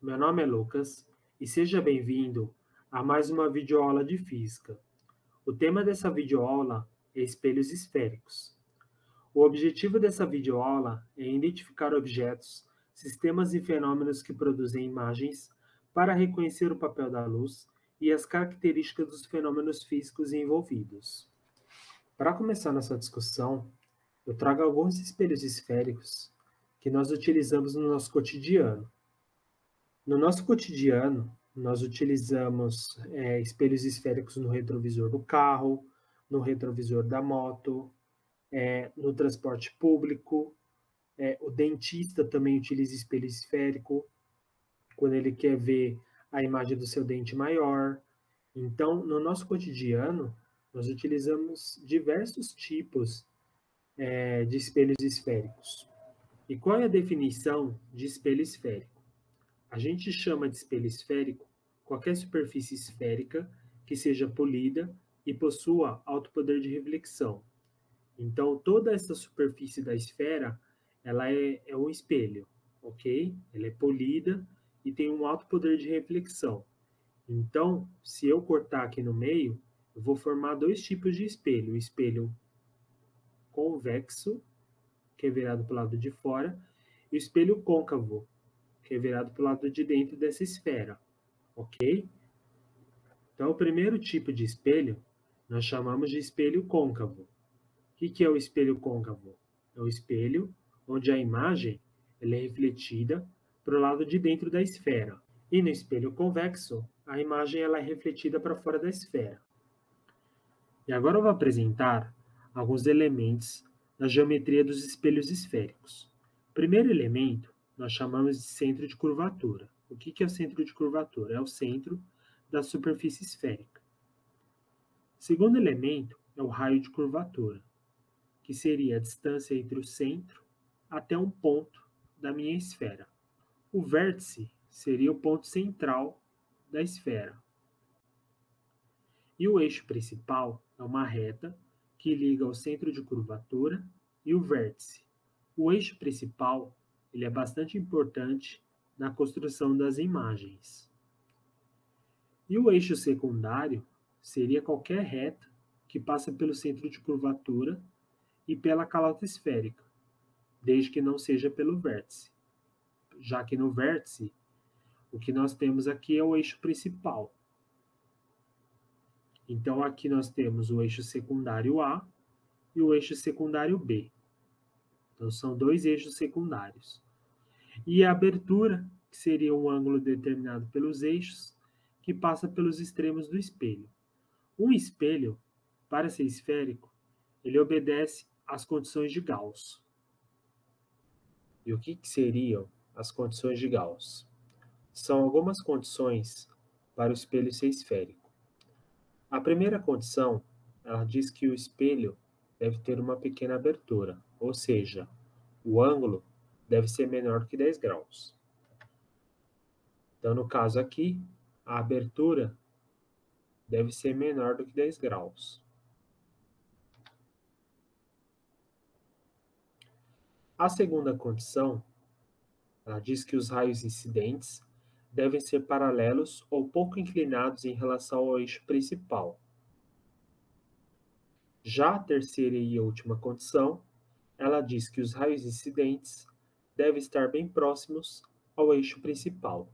meu nome é Lucas e seja bem-vindo a mais uma videoaula de física. O tema dessa videoaula é espelhos esféricos. O objetivo dessa videoaula é identificar objetos, sistemas e fenômenos que produzem imagens para reconhecer o papel da luz e as características dos fenômenos físicos envolvidos. Para começar nossa discussão, eu trago alguns espelhos esféricos que nós utilizamos no nosso cotidiano. No nosso cotidiano, nós utilizamos espelhos esféricos no retrovisor do carro, no retrovisor da moto, no transporte público. O dentista também utiliza espelho esférico quando ele quer ver a imagem do seu dente maior. Então, no nosso cotidiano, nós utilizamos diversos tipos de espelhos esféricos. E qual é a definição de espelho esférico? A gente chama de espelho esférico qualquer superfície esférica que seja polida e possua alto poder de reflexão. Então, toda essa superfície da esfera, ela é um espelho, ok? Ela é polida e tem um alto poder de reflexão. Então, se eu cortar aqui no meio, eu vou formar dois tipos de espelho. O espelho convexo, que é virado para o lado de fora, e o espelho côncavo, que é virado para o lado de dentro dessa esfera, ok? Então, o primeiro tipo de espelho nós chamamos de espelho côncavo. O que é o espelho côncavo? É o espelho onde a imagem ela é refletida para o lado de dentro da esfera. E no espelho convexo, a imagem ela é refletida para fora da esfera. E agora eu vou apresentar alguns elementos da geometria dos espelhos esféricos. O primeiro elemento nós chamamos de centro de curvatura. O que é o centro de curvatura? É o centro da superfície esférica. O segundo elemento é o raio de curvatura, que seria a distância entre o centro até um ponto da minha esfera. O vértice seria o ponto central da esfera. E o eixo principal é uma reta que liga o centro de curvatura e o vértice. O eixo principal ele é bastante importante na construção das imagens. E o eixo secundário seria qualquer reta que passa pelo centro de curvatura e pela calota esférica, desde que não seja pelo vértice. Já que no vértice, o que nós temos aqui é o eixo principal. Então, aqui nós temos o eixo secundário A e o eixo secundário B. Então, são dois eixos secundários. E a abertura, que seria um ângulo determinado pelos eixos, que passa pelos extremos do espelho. Um espelho, para ser esférico, ele obedece às condições de Gauss. E o que seriam as condições de Gauss? São algumas condições para o espelho ser esférico. A primeira condição, ela diz que o espelho deve ter uma pequena abertura, ou seja, o ângulo deve ser menor que 10 graus. Então, no caso aqui, a abertura deve ser menor do que 10 graus. A segunda condição, ela diz que os raios incidentes devem ser paralelos ou pouco inclinados em relação ao eixo principal. Já a terceira e última condição, ela diz que os raios incidentes devem estar bem próximos ao eixo principal.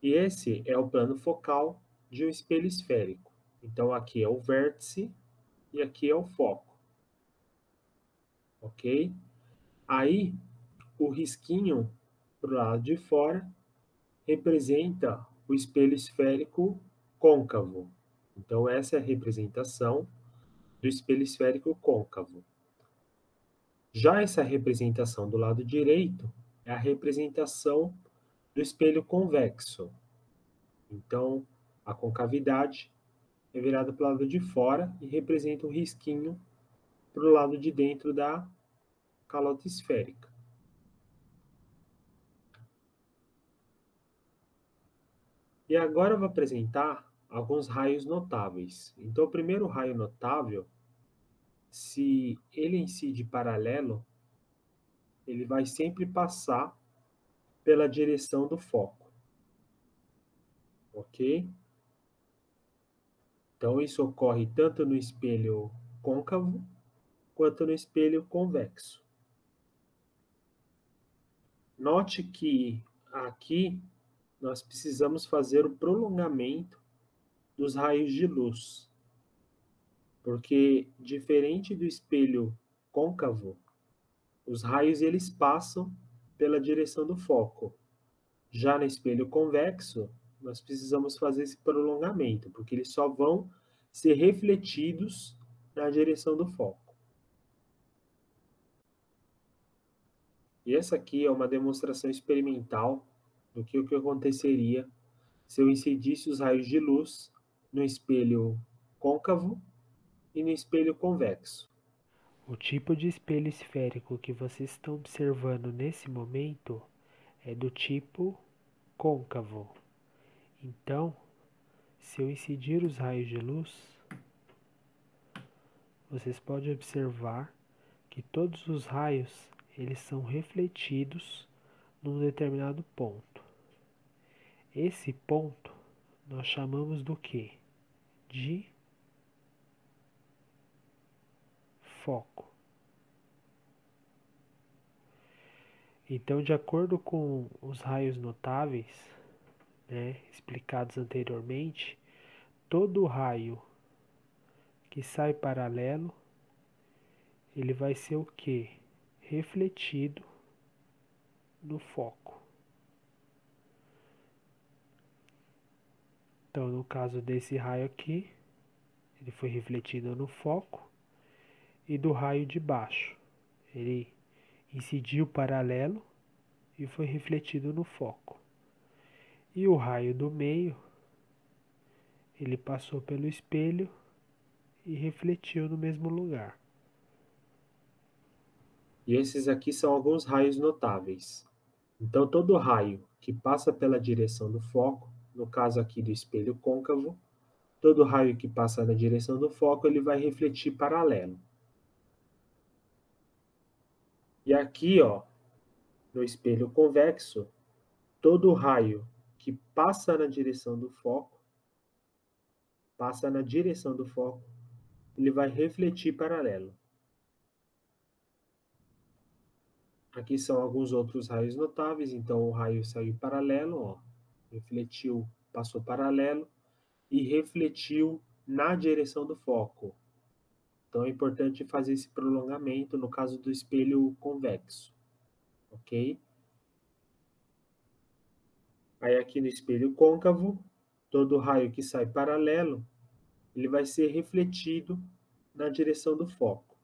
E esse é o plano focal de um espelho esférico. Então, aqui é o vértice e aqui é o foco. Ok? Aí, o risquinho para o lado de fora representa o espelho esférico côncavo. Então, essa é a representação do espelho esférico côncavo. Já essa representação do lado direito é a representação do espelho convexo. Então, a concavidade é virada para o lado de fora e representa um risquinho para o lado de dentro da calota esférica. E agora eu vou apresentar alguns raios notáveis. Então, o primeiro raio notável, se ele incide paralelo ele vai sempre passar pela direção do foco, ok? Então, isso ocorre tanto no espelho côncavo quanto no espelho convexo. Note que aqui nós precisamos fazer o prolongamento dos raios de luz, porque diferente do espelho côncavo, os raios eles passam pela direção do foco. Já no espelho convexo, nós precisamos fazer esse prolongamento, porque eles só vão ser refletidos na direção do foco. E essa aqui é uma demonstração experimental do que o que aconteceria se eu incidisse os raios de luz no espelho côncavo e no espelho convexo. O tipo de espelho esférico que vocês estão observando nesse momento é do tipo côncavo. Então, se eu incidir os raios de luz, vocês podem observar que todos os raios eles são refletidos num determinado ponto. Esse ponto nós chamamos do que? De foco. Então, de acordo com os raios notáveis, explicados anteriormente, todo raio que sai paralelo, ele vai ser o que? Refletido no foco. Então, no caso desse raio aqui, ele foi refletido no foco, e do raio de baixo, ele incidiu paralelo e foi refletido no foco. E o raio do meio, ele passou pelo espelho e refletiu no mesmo lugar. E esses aqui são alguns raios notáveis. Então, todo raio que passa pela direção do foco, no caso aqui do espelho côncavo, todo raio que passa na direção do foco, ele vai refletir paralelo. E aqui, ó, no espelho convexo, todo raio que passa na direção do foco, ele vai refletir paralelo. Aqui são alguns outros raios notáveis, então o raio saiu paralelo, ó, refletiu, passou paralelo e refletiu na direção do foco. Então é importante fazer esse prolongamento no caso do espelho convexo, ok? Aí aqui no espelho côncavo, todo raio que sai paralelo, ele vai ser refletido na direção do foco.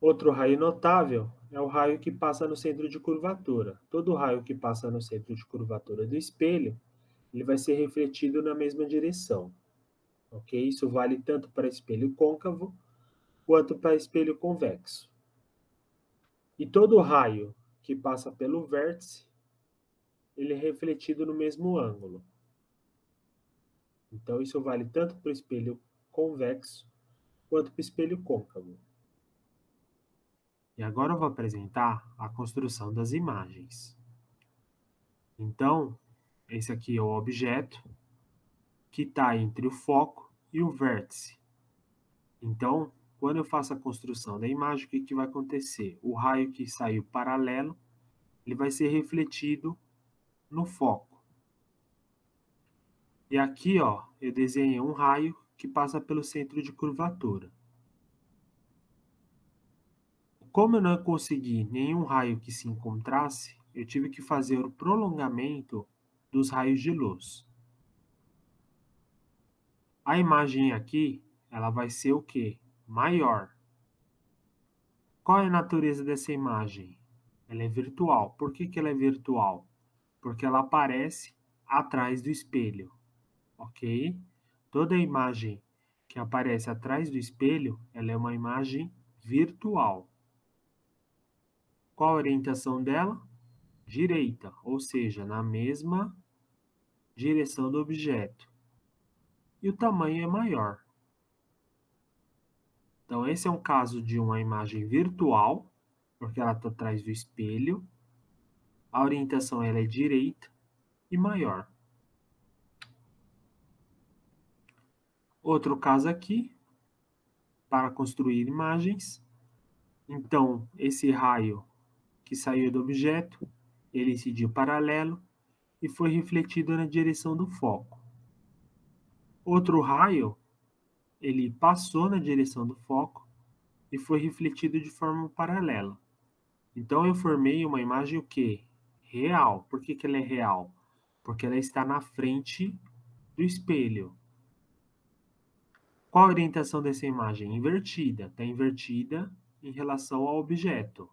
Outro raio notável é o raio que passa no centro de curvatura. Todo raio que passa no centro de curvatura do espelho, ele vai ser refletido na mesma direção, ok? Isso vale tanto para espelho côncavo quanto para espelho convexo. E todo raio que passa pelo vértice, ele é refletido no mesmo ângulo. Então, isso vale tanto para o espelho convexo quanto para o espelho côncavo. E agora eu vou apresentar a construção das imagens. Então, esse aqui é o objeto que está entre o foco e o vértice. Então, quando eu faço a construção da imagem, o que vai acontecer? O raio que saiu paralelo, ele vai ser refletido no foco. E aqui, ó, eu desenhei um raio que passa pelo centro de curvatura. Como eu não consegui nenhum raio que se encontrasse, eu tive que fazer o prolongamento dos raios de luz. A imagem aqui, ela vai ser o quê? Maior. Qual é a natureza dessa imagem? Ela é virtual. Por que ela é virtual? Porque ela aparece atrás do espelho, ok? Toda imagem que aparece atrás do espelho, ela é uma imagem virtual. Qual a orientação dela? Direita, ou seja, na mesma direção do objeto. E o tamanho é maior. Então, esse é um caso de uma imagem virtual, porque ela está atrás do espelho. A orientação ela é direita e maior. Outro caso aqui, para construir imagens. Então, esse raio que saiu do objeto, ele incidiu paralelo e foi refletido na direção do foco. Outro raio, ele passou na direção do foco e foi refletido de forma paralela. Então, eu formei uma imagem o quê? Real. Por que ela é real? Porque ela está na frente do espelho. Qual a orientação dessa imagem? Invertida. Está invertida em relação ao objeto.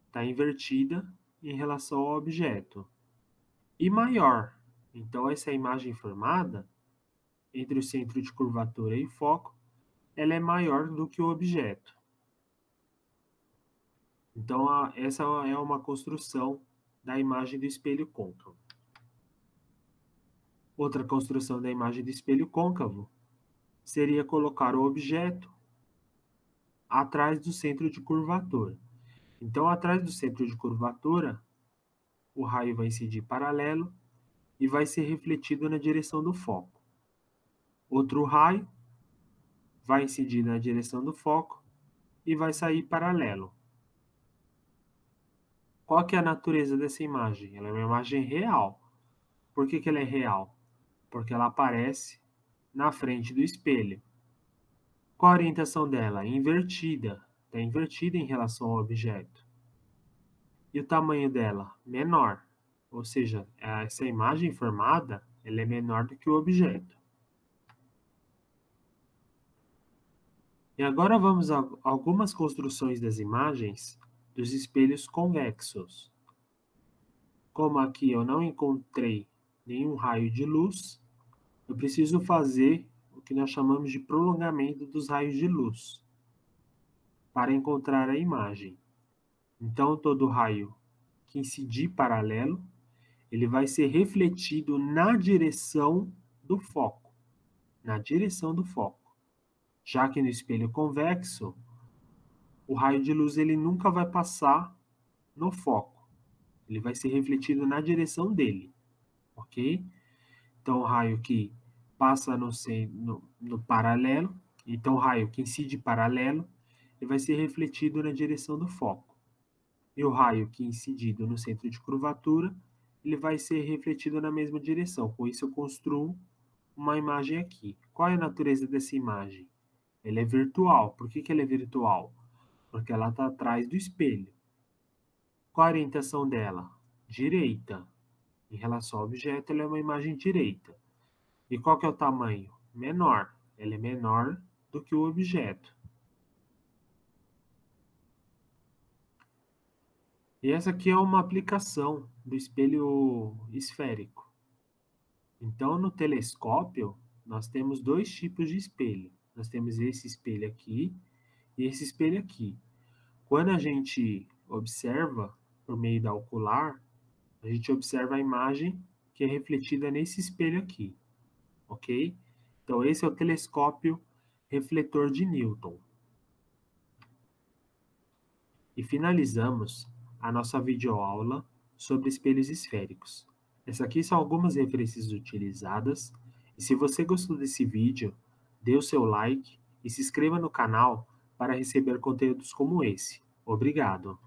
Está invertida em relação ao objeto. E maior. Então, essa imagem formada entre o centro de curvatura e foco, ela é maior do que o objeto. Então, essa é uma construção da imagem do espelho côncavo. Outra construção da imagem do espelho côncavo seria colocar o objeto atrás do centro de curvatura. Então, atrás do centro de curvatura, o raio vai incidir paralelo e vai ser refletido na direção do foco. Outro raio vai incidir na direção do foco e vai sair paralelo. Qual que é a natureza dessa imagem? Ela é uma imagem real. Por que ela é real? Porque ela aparece na frente do espelho. Qual a orientação dela? Invertida. Está invertida em relação ao objeto. E o tamanho dela? Menor. Ou seja, essa imagem formada ela é menor do que o objeto. E agora vamos a algumas construções das imagens dos espelhos convexos. Como aqui eu não encontrei nenhum raio de luz, eu preciso fazer o que nós chamamos de prolongamento dos raios de luz para encontrar a imagem. Então, todo raio que incidir paralelo, ele vai ser refletido na direção do foco. Na direção do foco. Já que no espelho convexo, o raio de luz ele nunca vai passar no foco. Ele vai ser refletido na direção dele. Ok? Então, o raio que passa no paralelo, então o raio que incide paralelo, ele vai ser refletido na direção do foco. E o raio que incidido no centro de curvatura, ele vai ser refletido na mesma direção. Com isso, eu construo uma imagem aqui. Qual é a natureza dessa imagem? Ela é virtual. Por que ela é virtual? Porque ela está atrás do espelho. Qual a orientação dela? Direita. Em relação ao objeto, ela é uma imagem direita. E qual que é o tamanho? Menor. Ela é menor do que o objeto. E essa aqui é uma aplicação do espelho esférico. Então, no telescópio, nós temos dois tipos de espelho. Nós temos esse espelho aqui e esse espelho aqui. Quando a gente observa por meio da ocular, a gente observa a imagem que é refletida nesse espelho aqui, ok? Então, esse é o telescópio refletor de Newton. E finalizamos a nossa videoaula sobre espelhos esféricos. Essas aqui são algumas referências utilizadas. E se você gostou desse vídeo, dê o seu like e se inscreva no canal para receber conteúdos como esse. Obrigado!